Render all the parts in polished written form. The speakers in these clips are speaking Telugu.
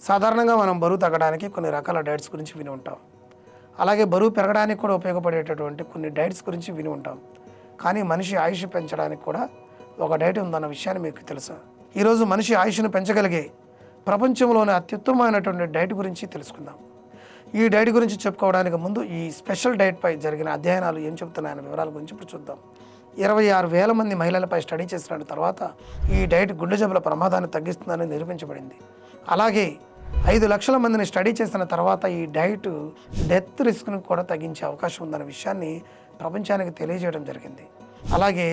సాధారణంగా మనం బరువు తగ్గడానికి కొన్ని రకాల డైట్స్ గురించి విని ఉంటాం. అలాగే బరువు పెరగడానికి కూడా ఉపయోగపడేటటువంటి కొన్ని డైట్స్ గురించి విని ఉంటాం. కానీ మనిషి ఆయుష్ పెంచడానికి కూడా ఒక డైట్ ఉందన్న విషయాన్ని మీకు తెలుసా? ఈరోజు మనిషి ఆయుష్ను పెంచగలిగే ప్రపంచంలోని అత్యుత్తమమైనటువంటి డైట్ గురించి తెలుసుకుందాం. ఈ డైట్ గురించి చెప్పుకోవడానికి ముందు ఈ స్పెషల్ డైట్పై జరిగిన అధ్యయనాలు ఏం చెబుతున్నాయన్న వివరాల గురించి ఇప్పుడు చూద్దాం. 26,000 మంది మహిళలపై స్టడీ చేసిన తర్వాత ఈ డైట్ గుండె జబ్బుల ప్రమాదాన్ని తగ్గిస్తుందని నిరూపించబడింది. అలాగే 5 లక్షల మందిని స్టడీ చేసిన తర్వాత ఈ డైట్ డెత్ రిస్క్ను కూడా తగ్గించే అవకాశం ఉందన్న విషయాన్ని ప్రపంచానికి తెలియజేయడం జరిగింది. అలాగే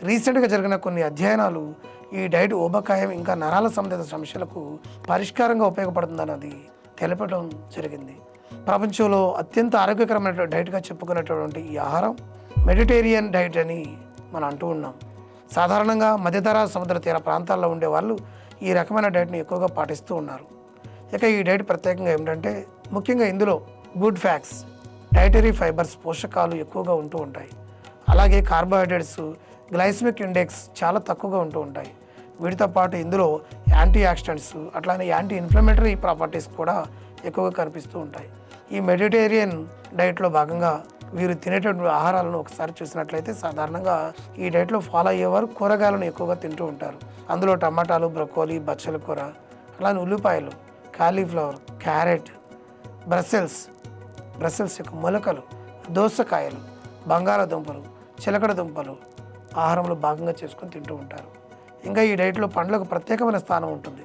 రీసెంట్గా జరిగిన కొన్ని అధ్యయనాలు ఈ డైట్ ఊబకాయం ఇంకా నరాల సంబంధిత సమస్యలకు పరిష్కారంగా ఉపయోగపడుతుందన్నది తెలపడం జరిగింది. ప్రపంచంలో అత్యంత ఆరోగ్యకరమైన డైట్గా చెప్పుకునేటటువంటి ఈ ఆహారం మెడిటేరియన్ డైట్ అని మనం అంటూ ఉన్నాం. సాధారణంగా మధ్యధరా సముద్ర తీర ప్రాంతాల్లో ఉండే వాళ్ళు ఈ రకమైన డైట్ని ఎక్కువగా పాటిస్తూ ఉన్నారు. ఇక ఈ డైట్ ప్రత్యేకంగా ఏమిటంటే ముఖ్యంగా ఇందులో గుడ్ ఫ్యాట్స్, డైటరీ ఫైబర్స్, పోషకాలు ఎక్కువగా ఉంటూ ఉంటాయి. అలాగే కార్బోహైడ్రేట్స్, గ్లైసమిక్ ఇండెక్స్ చాలా తక్కువగా ఉంటూ ఉంటాయి. వీటితో పాటు ఇందులో యాంటీ ఆక్సిడెంట్స్ అట్లానే యాంటీ ఇన్ఫ్లమేటరీ ప్రాపర్టీస్ కూడా ఎక్కువగా కనిపిస్తూ ఉంటాయి. ఈ మెడిటేరియన్ డైట్లో భాగంగా వీరు తినేటటువంటి ఆహారాలను ఒకసారి చూసినట్లయితే సాధారణంగా ఈ డైట్లో ఫాలో అయ్యేవారు కూరగాయలను ఎక్కువగా తింటూ ఉంటారు. అందులో టమాటాలు, బ్రొకోలీ, బచ్చల కూర, అలానే ఉల్లిపాయలు, కాలీఫ్లవర్, క్యారెట్, బ్రసెల్స్ యొక్క మొలకలు, దోసకాయలు, బంగాళాదుంపలు, చిలకడ దుంపలు ఆహారంలో భాగంగా చేసుకొని తింటూ ఉంటారు. ఇంకా ఈ డైట్లో పండ్లకు ప్రత్యేకమైన స్థానం ఉంటుంది.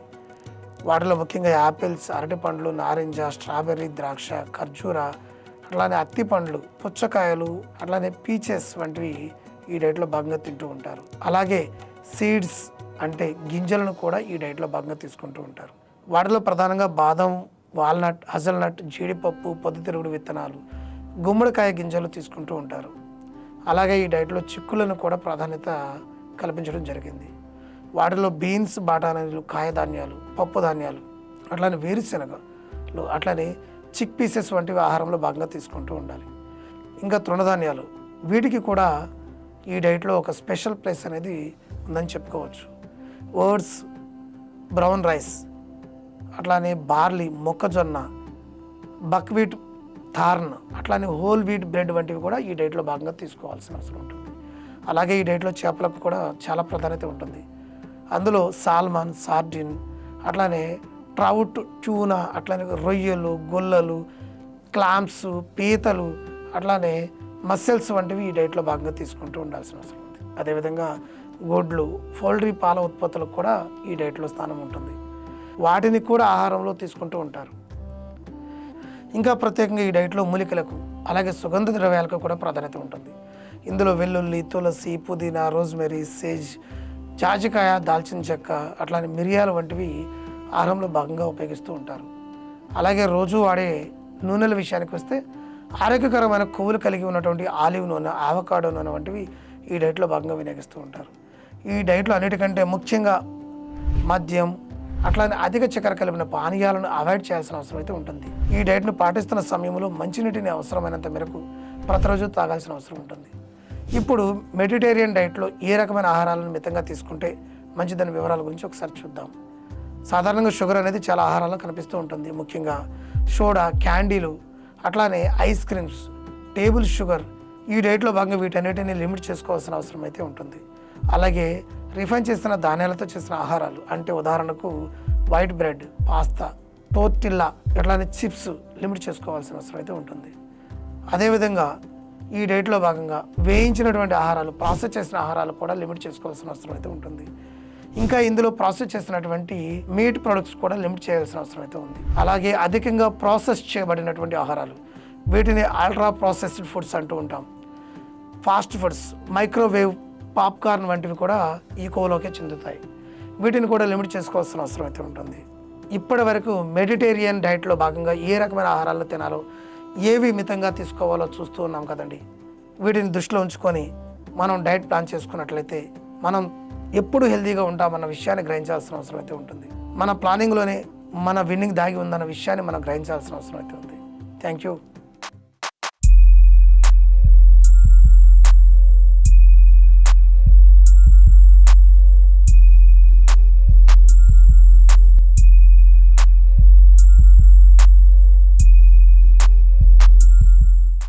వాటిలో ముఖ్యంగా యాపిల్స్, అరటి పండ్లు, నారింజ, స్ట్రాబెర్రీ, ద్రాక్ష, ఖర్జూర, అట్లానే అత్తి పండ్లు, పుచ్చకాయలు, అట్లానే పీచెస్ వంటివి ఈ డైట్లో భాగంగా తింటూ ఉంటారు. అలాగే సీడ్స్ అంటే గింజలను కూడా ఈ డైట్లో భాగంగా తీసుకుంటూ ఉంటారు. వాటిలో ప్రధానంగా బాదం, వాల్నట్, హజల్నట్, జీడిపప్పు, పొద్దుతిరుగుడు విత్తనాలు, గుమ్మడికాయ గింజలు తీసుకుంటూ ఉంటారు. అలాగే ఈ డైట్లో చిక్కులను కూడా ప్రాధాన్యత కల్పించడం జరిగింది. వాటిలో బీన్స్, బఠానీలు, కాయధాన్యాలు, పప్పు ధాన్యాలు, అట్లానే వేరుశెనగలు, అట్లానే చిక్ పీసెస్ వంటివి ఆహారంలో భాగంగా తీసుకుంటూ ఉండాలి. ఇంకా తృణధాన్యాలు, వీటికి కూడా ఈ డైట్లో ఒక స్పెషల్ ప్లేస్ అనేది ఉందని చెప్పుకోవచ్చు. ఓట్స్, బ్రౌన్ రైస్, అట్లానే బార్లీ, మొక్కజొన్న, బక్వీట్, థార్న్, అట్లానే హోల్ వీట్ బ్రెడ్ వంటివి కూడా ఈ డైట్లో భాగంగా తీసుకోవాల్సిన అవసరం ఉంటుంది. అలాగే ఈ డైట్లో చేపలకు కూడా చాలా ప్రాధాన్యత ఉంటుంది. అందులో సాల్మన్, సార్డిన్, అట్లానే ట్రౌట్, ట్యూనా, అట్లానే రొయ్యలు, గొల్లలు, క్లామ్స్, పీతలు, అట్లానే మస్సెల్స్ వంటివి ఈ డైట్లో భాగంగా తీసుకుంటూ ఉండాల్సిన అవసరం ఉంది. అదేవిధంగా గుడ్లు, పౌల్ట్రీ, పాల ఉత్పత్తులకు కూడా ఈ డైట్లో స్థానం ఉంటుంది. వాటిని కూడా ఆహారంలో తీసుకుంటూ ఉంటారు. ఇంకా ప్రత్యేకంగా ఈ డైట్లో మూలికలకు అలాగే సుగంధ ద్రవ్యాలకు కూడా ప్రాధాన్యత ఉంటుంది. ఇందులో వెల్లుల్లి, తులసి, పుదీనా, రోజ్మెరీ, సేజ్, జాజికాయ, దాల్చిన చెక్క, అట్లానే మిరియాలు వంటివి ఆహారంలో భాగంగా ఉపయోగిస్తూ ఉంటారు. అలాగే రోజు వాడే నూనెల విషయానికి వస్తే ఆరోగ్యకరమైన కొవ్వులు కలిగి ఉన్నటువంటి ఆలివ్ నూనె, ఆవకాడో నూనె వంటివి ఈ డైట్లో భాగంగా వినియోగిస్తూ ఉంటారు. ఈ డైట్లో అన్నిటికంటే ముఖ్యంగా మద్యం, అట్లానే అధిక చక్కెర కలిపిన పానీయాలను అవాయిడ్ చేయాల్సిన అవసరం అయితే ఉంటుంది. ఈ డైట్ను పాటిస్తున్న సమయంలో మంచినీటిని అవసరమైనంత మేరకు ప్రతిరోజు తాగాల్సిన అవసరం ఉంటుంది. ఇప్పుడు మెడిటేరియన్ డైట్లో ఏ రకమైన ఆహారాలను మితంగా తీసుకుంటే మంచిదని వివరాల గురించి ఒకసారి చూద్దాం. సాధారణంగా షుగర్ అనేది చాలా ఆహారాల్లో కనిపిస్తూ ఉంటుంది. ముఖ్యంగా సోడా, క్యాండీలు, అట్లానే ఐస్ క్రీమ్స్, టేబుల్ షుగర్ ఈ డైట్లో భాగంగా వీటన్నిటిని లిమిట్ చేసుకోవాల్సిన అవసరం అయితే ఉంటుంది. అలాగే రిఫైన్ చేసిన ధాన్యాలతో చేసిన ఆహారాలు అంటే ఉదాహరణకు వైట్ బ్రెడ్, పాస్తా, టోర్టిల్లా, అట్లానే చిప్స్ లిమిట్ చేసుకోవాల్సిన అవసరం అయితే ఉంటుంది. అదేవిధంగా ఈ డైట్లో భాగంగా వేయించినటువంటి ఆహారాలు, ప్రాసెస్ చేసిన ఆహారాలు కూడా లిమిట్ చేసుకోవాల్సిన అవసరం అయితే ఉంటుంది. ఇంకా ఇందులో ప్రాసెస్ చేసినటువంటి మీట్ ప్రొడక్ట్స్ కూడా లిమిట్ చేయాల్సిన అవసరం అయితే ఉంది. అలాగే అధికంగా ప్రాసెస్ చేయబడినటువంటి ఆహారాలు, వీటిని అల్ట్రా ప్రాసెస్డ్ ఫుడ్స్ అంటూ ఉంటాం. ఫాస్ట్ ఫుడ్స్, మైక్రోవేవ్, పాప్కార్న్ వంటివి కూడా ఈ కోవలోకే చెందుతాయి. వీటిని కూడా లిమిట్ చేసుకోవాల్సిన అవసరం అయితే ఉంటుంది. ఇప్పటి వరకు మెడిటేరియన్ డైట్లో భాగంగా ఏ రకమైన ఆహారాలు తినాలో, ఏవి మితంగా తీసుకోవాలో చూస్తూ ఉన్నాం కదండి. వీటిని దృష్టిలో ఉంచుకొని మనం డైట్ ప్లాన్ చేసుకున్నట్లయితే మనం ఎప్పుడు హెల్తీగా ఉంటామన్న విషయాన్ని గ్రహించాల్సిన అవసరం అయితే ఉంటుంది. మన ప్లానింగ్లోనే మన విన్నింగ్ దాగి ఉందన్న విషయాన్ని మనం గ్రహించాల్సిన అవసరం అయితే ఉంది. Thank you.